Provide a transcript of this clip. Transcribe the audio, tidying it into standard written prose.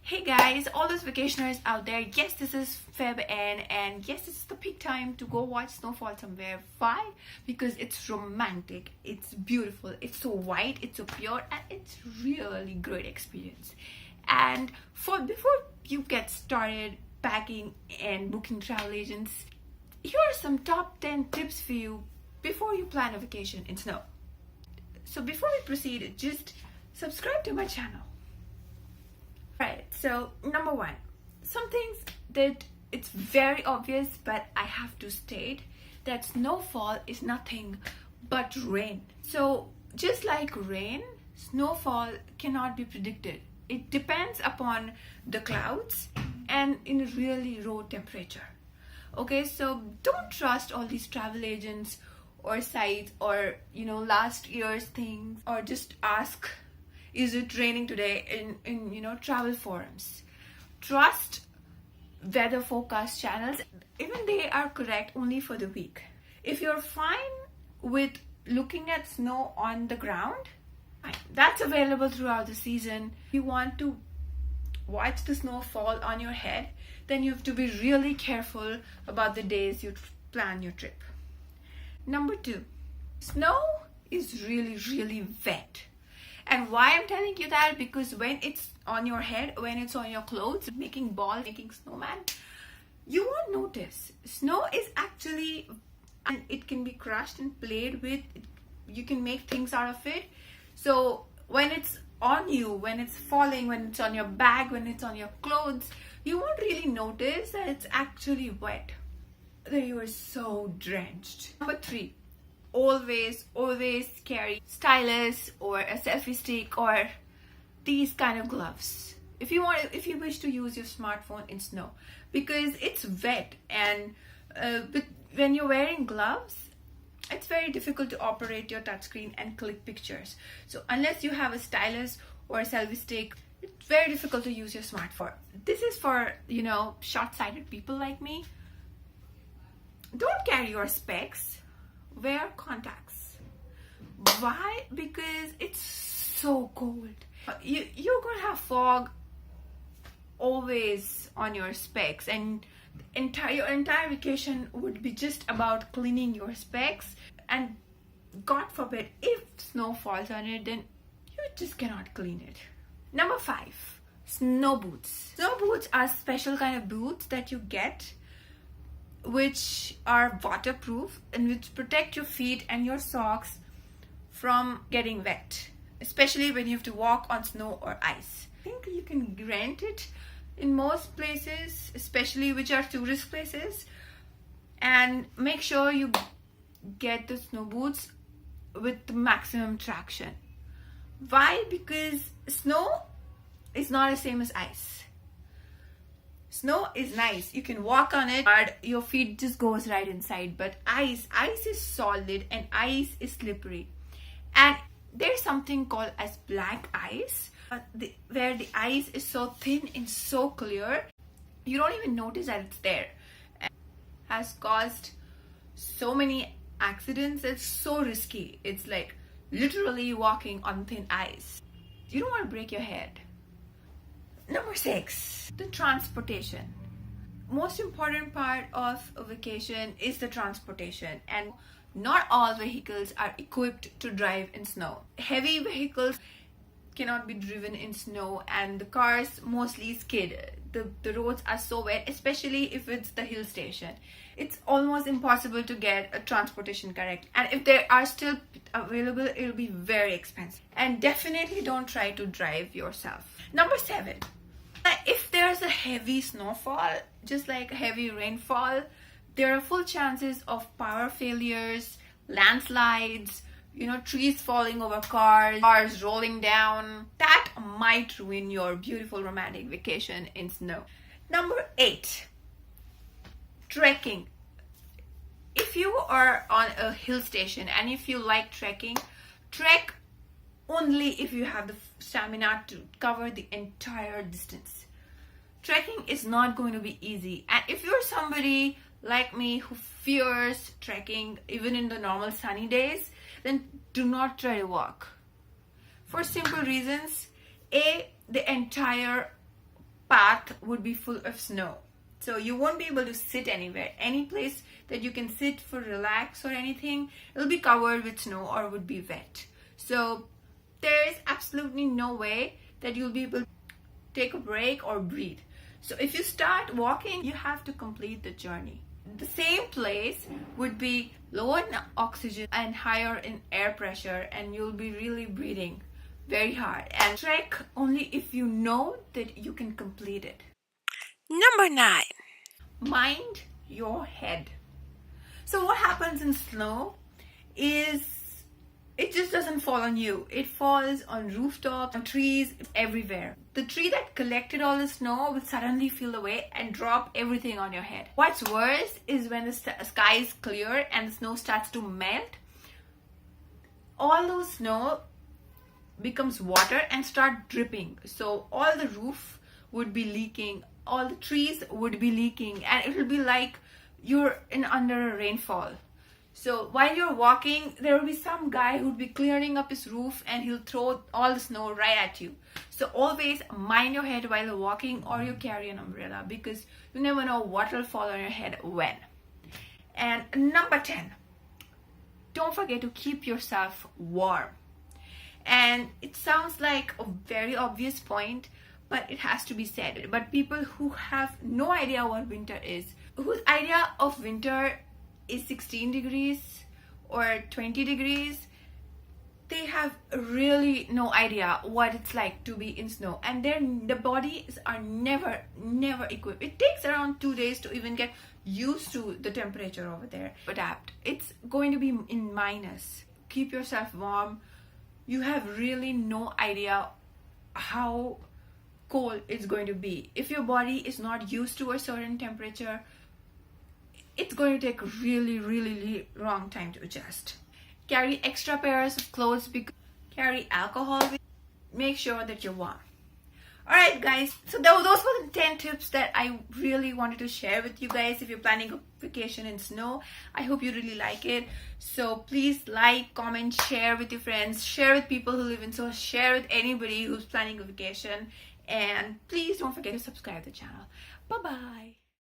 Hey guys, all those vacationers out there, yes, this is Feb and yes, this is the peak time to go watch snowfall somewhere. Why? Because it's romantic, it's beautiful, it's so white, it's so pure, and it's really great experience. And before you get started packing and booking travel agents, here are some top 10 tips for you before you plan a vacation in snow. So before we proceed, just subscribe to my channel. Right, so number one, some things that it's very obvious, but I have to state that snowfall is nothing but rain. So just like rain, snowfall cannot be predicted. It depends upon the clouds and in a really low temperature. Okay, so don't trust all these travel agents or sites or last year's things, or just ask, is it raining today in travel forums. Trust weather forecast channels. Even they are correct only for the week. If you're fine with looking at snow on the ground, fine. That's available throughout the season. If you want to watch the snow fall on your head, then you have to be really careful about the days you plan your trip. Number two, snow is really wet. And why I'm telling you that, because when it's on your head, when it's on your clothes, making balls, making snowman, you won't notice. Snow is actually, and it can be crushed and played with. You can make things out of it. So when it's on you, when it's falling, when it's on your bag, when it's on your clothes, you won't really notice that it's actually wet, that you are so drenched. Number three, always carry stylus or a selfie stick or these kind of gloves if you wish to use your smartphone in snow, because it's wet, and but when you're wearing gloves, it's very difficult to operate your touchscreen and click pictures. So unless you have a stylus or a selfie stick, it's very difficult to use your smartphone. This is for short-sighted people like me. Don't carry your specs. Wear contacts. Why? Because it's so cold. You're gonna have fog always on your specs, and your entire vacation would be just about cleaning your specs. And God forbid, if snow falls on it, then you just cannot clean it. Number five, snow boots. Snow boots are special kind of boots that you get, which are waterproof and which protect your feet and your socks from getting wet, especially when you have to walk on snow or ice. I think you can rent it in most places, especially which are tourist places, and make sure you get the snow boots with the maximum traction. Why? Because snow is not the same as ice. Snow is nice, you can walk on it, but your feet just goes right inside. But ice is solid and ice is slippery. And there's something called as black ice, where the ice is so thin and so clear, you don't even notice that it's there. And has caused so many accidents. It's so risky. It's like literally walking on thin ice. You don't want to break your head. Number six, the transportation. Most important part of a vacation is the transportation, and not all vehicles are equipped to drive in snow. Heavy vehicles cannot be driven in snow, and the cars mostly skid. The roads are so wet, especially if it's the hill station. It's almost impossible to get a transportation correct, and if they are still available, it'll be very expensive. And definitely don't try to drive yourself. Number seven, if there's a heavy snowfall, just like heavy rainfall, there are full chances of power failures, landslides, trees falling over cars rolling down. That might ruin your beautiful romantic vacation in snow. Number eight, trekking. If you are on a hill station and if you like trekking, trek only if you have the stamina to cover the entire distance. Trekking is not going to be easy, and if you're somebody like me who fears trekking even in the normal sunny days, then do not try to walk. For simple reasons. A, the entire path would be full of snow. So you won't be able to sit anywhere. Any place that you can sit for relax or anything, it'll be covered with snow or would be wet. So there is absolutely no way that you'll be able to take a break or breathe. So if you start walking, you have to complete the journey. The same place would be lower in oxygen and higher in air pressure, and you'll be really breathing very hard. And trek only if you know that you can complete it. Number 9. Mind your head. So what happens in snow is it just doesn't fall on you. It falls on rooftops, on trees, everywhere. The tree that collected all the snow will suddenly feel away and drop everything on your head. What's worse is when the sky is clear and the snow starts to melt. All those snow becomes water and start dripping. So all the roof would be leaking, all the trees would be leaking, and it will be like you're under a rainfall. So while you're walking, there will be some guy who'll be clearing up his roof and he'll throw all the snow right at you. So always mind your head while you're walking, or you carry an umbrella, because you never know what will fall on your head when. And number 10, don't forget to keep yourself warm. And it sounds like a very obvious point, but it has to be said. But people who have no idea what winter is, whose idea of winter is 16 degrees or 20 degrees, they have really no idea what it's like to be in snow, and the bodies are never equipped. It takes around 2 days to even get used to the temperature over there. Adapt. It's going to be in minus. Keep yourself warm. You have really no idea how cold it's going to be. If your body is not used to a certain temperature, it's going to take a really long time to adjust. Carry extra pairs of clothes, carry alcohol with, make sure that you're warm. Alright guys, so those were the 10 tips that I really wanted to share with you guys if you're planning a vacation in snow. I hope you really like it. So please like, comment, share with your friends, share with people who live in snow, share with anybody who's planning a vacation, and please don't forget to subscribe to the channel. Bye bye.